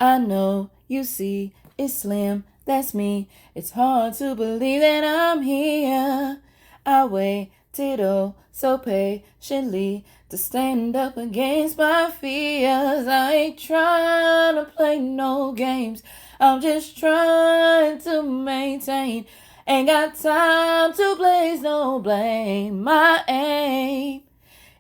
I know, you see, it's Slim, that's me. It's hard to believe that I'm here. I waited oh so patiently to stand up against my fears. I ain't trying to play no games. I'm just trying to maintain. Ain't got time to place no blame. My aim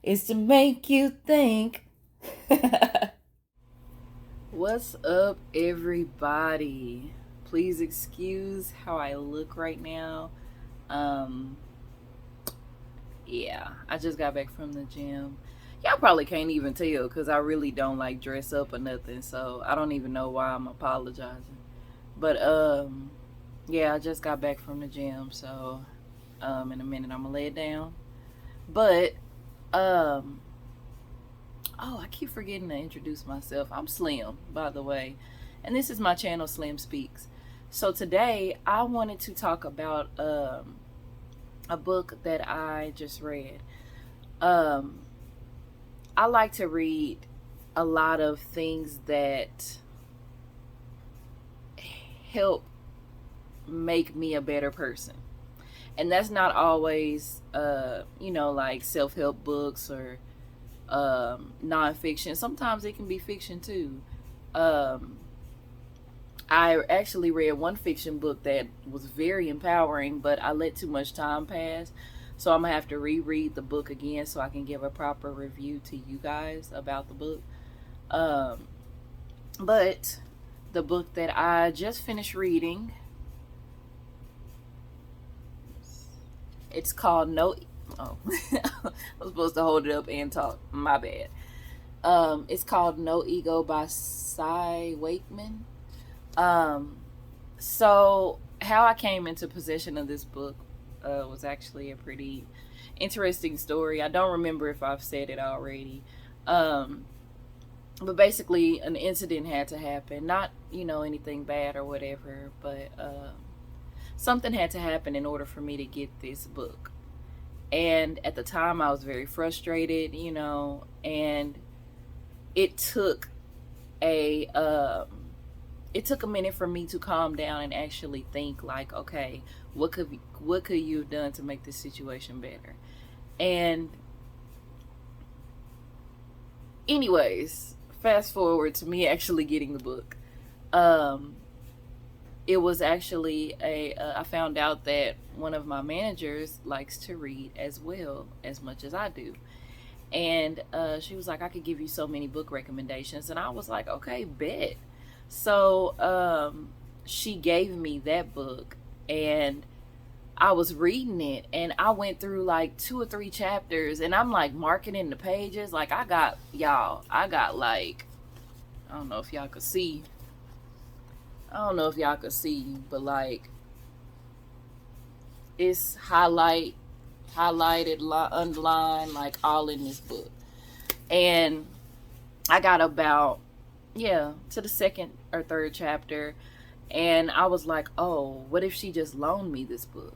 is to make you think. What's up, everybody? Please excuse how I look right now. Um, yeah, I just got back from the gym. Y'all probably can't even tell because I really don't like dress up or nothing, so I don't even know why I'm apologizing. But yeah, I just got back from the gym, so in a minute I'm gonna lay it down. But um, oh, I keep forgetting to introduce myself. I'm Slim, by the way, and this is my channel, slimSPEAKS. So today I wanted to talk about a book that I just read. Um, I like to read a lot of things that help make me a better person. And that's not always, like self-help books or nonfiction. Sometimes it can be fiction too. Um, I actually read one fiction book that was very empowering, but I let too much time pass. So I'm gonna have to reread the book again so I can give a proper review to you guys about the book. Um, but the book that I just finished reading, it's called No. Oh, I was supposed to hold it up and talk. My bad. It's called No Ego by Cy Wakeman. Um, so how I came into possession of this book was actually a pretty interesting story. I don't remember if I've said it already. Um, but basically, an incident had to happen. Not, anything bad or whatever, but something had to happen in order for me to get this book. And at the time, I was very frustrated, and it took a it took a minute for me to calm down and actually think like, okay, what could you have done to make this situation better? And anyways, fast forward to me actually getting the book. Um, it was actually I found out that one of my managers likes to read as well as much as I do. And she was like, I could give you so many book recommendations. And I was like, okay, bet. So she gave me that book, and I was reading it, and I went through like 2 or 3 chapters, and I'm like marking in the pages. Like I got like, I don't know if y'all could see. I don't know if y'all could see, but like it's highlighted, underlined, like all in this book. And I got about, to the second or third chapter, and I was like, oh, what if she just loaned me this book?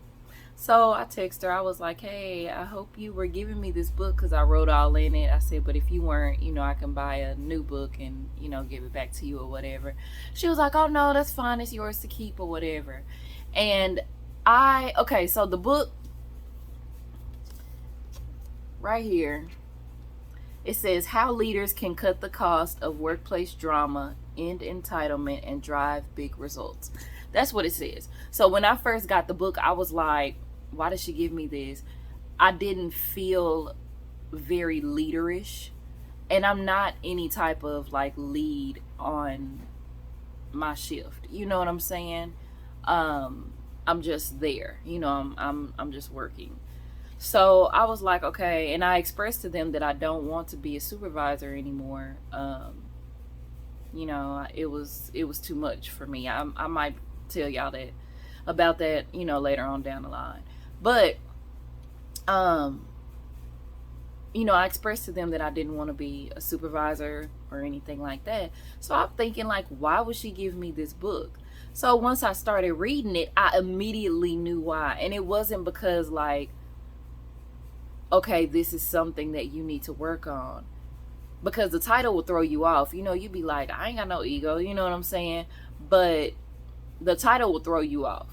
So I texted her. I was like, hey, I hope you were giving me this book because I wrote all in it. I said, but if you weren't, I can buy a new book and, give it back to you or whatever. She was like, oh, no, that's fine. It's yours to keep or whatever. And so the book right here, it says how leaders can cut the cost of workplace drama, end entitlement, and drive big results. That's what it says. So when I first got the book, I was like, why did she give me this? I didn't feel very leaderish. And I'm not any type of like lead on my shift. You know what I'm saying? I'm just there. I'm just working. So I was like, okay, and I expressed to them that I don't want to be a supervisor anymore. It was too much for me. I might tell y'all that about that, later on down the line. But I expressed to them that I didn't want to be a supervisor or anything like that. So I'm thinking like, why would she give me this book? So once I started reading it, I immediately knew why. And it wasn't because like, okay, this is something that you need to work on. because the title will throw you off. You know, you'd be like, I ain't got no ego, you know what I'm saying? But the title will throw you off.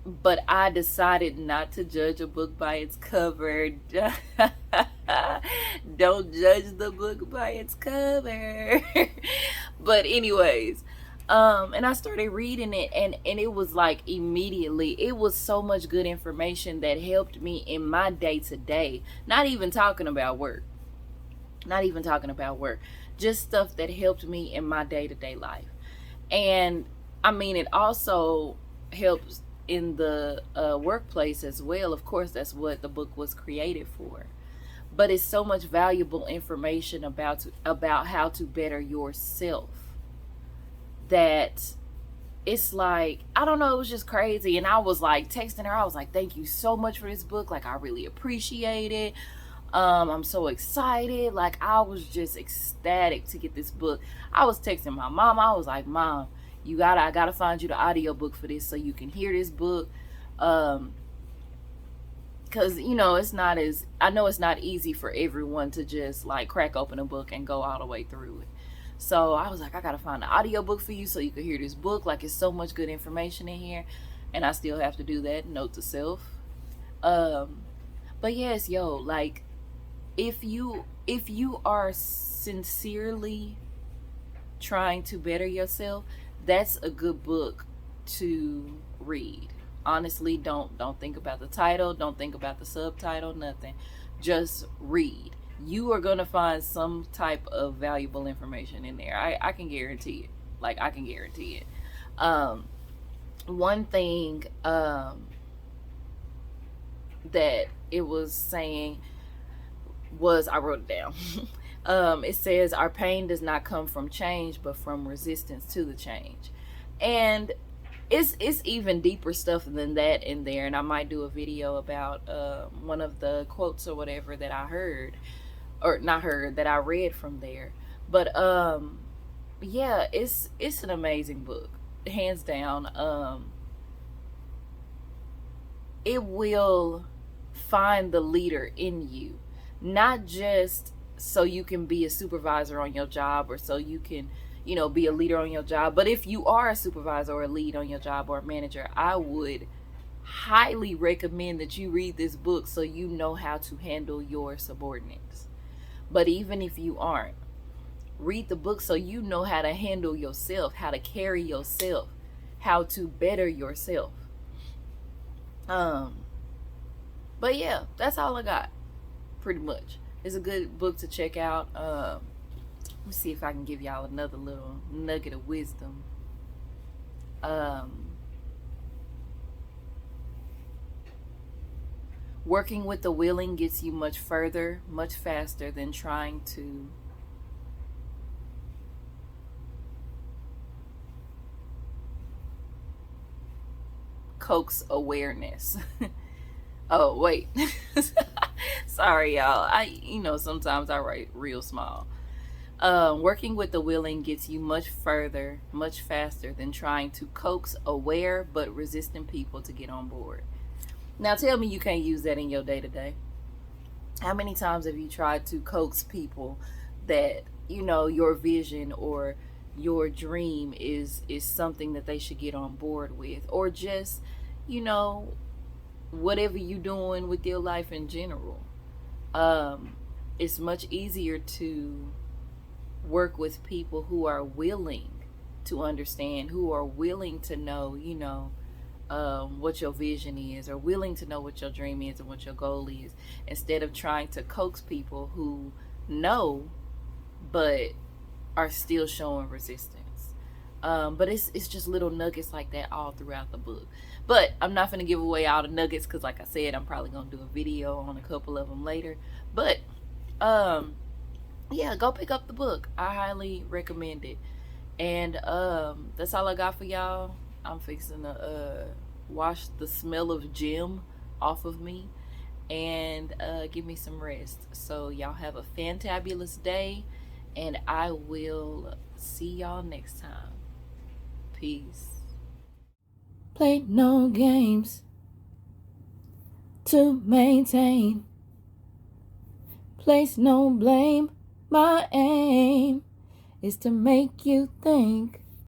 But I decided not to judge a book by its cover. Don't judge the book by its cover. But anyways, and I started reading it, and it was like immediately, it was so much good information that helped me in my day to day. Not even talking about work. Not even talking about work. Just stuff that helped me in my day to day life. And I mean, it also helps in the workplace as well. Of course, that's what the book was created for. But it's so much valuable information about how to better yourself that it's like, I don't know, it was just crazy. And I was like texting her, I was like, thank you so much for this book. Like, I really appreciate it. I'm so excited. Like, I was just ecstatic to get this book. I was texting my mom. I was like, Mom, I gotta find you the audiobook for this so you can hear this book. Cause you know, I know it's not easy for everyone to just like crack open a book and go all the way through it. So I was like, I gotta find the audiobook for you so you can hear this book. Like, it's so much good information in here. And I still have to do that, note to self. But yes, yo, like, if you are sincerely trying to better yourself, that's a good book to read. Honestly, don't think about the title, don't think about the subtitle, nothing. Just read. You are gonna find some type of valuable information in there. I can guarantee it. Like, I can guarantee it. One thing that it was saying was, I wrote it down. It says, our pain does not come from change, but from resistance to the change. And it's even deeper stuff than that in there. And I might do a video about one of the quotes or whatever that I heard, or not heard, that I read from there. But yeah, it's an amazing book, hands down. It will find the leader in you, not just so you can be a supervisor on your job, or so you can, you know, be a leader on your job. But if you are a supervisor or a lead on your job or a manager, I would highly recommend that you read this book so you know how to handle your subordinates. But even if you aren't, read the book so you know how to handle yourself, how to carry yourself, how to better yourself. But yeah, that's all I got, pretty much. It's a good book to check out. Let me see if I can give y'all another little nugget of wisdom. Working with the willing gets you much further, much faster than trying to coax awareness. Oh, wait. Sorry, y'all. Sometimes I write real small. Working with the willing gets you much further, much faster than trying to coax aware but resistant people to get on board. Now tell me you can't use that in your day-to-day. How many times have you tried to coax people that, you know, your vision or your dream is something that they should get on board with, or just, you know, whatever you doing with your life in general? It's much easier to work with people who are willing to understand, who are willing to know, you know, what your vision is, or willing to know what your dream is and what your goal is, instead of trying to coax people who know but are still showing resistance. But it's just little nuggets like that all throughout the book. But I'm not going to give away all the nuggets because, like I said, I'm probably going to do a video on a couple of them later. But yeah, go pick up the book. I highly recommend it. And that's all I got for y'all. I'm fixing to wash the smell of gym off of me and give me some rest. So y'all have a fantabulous day, and I will see y'all next time. Peace. Play no games to maintain. Place no blame My aim is to make you think.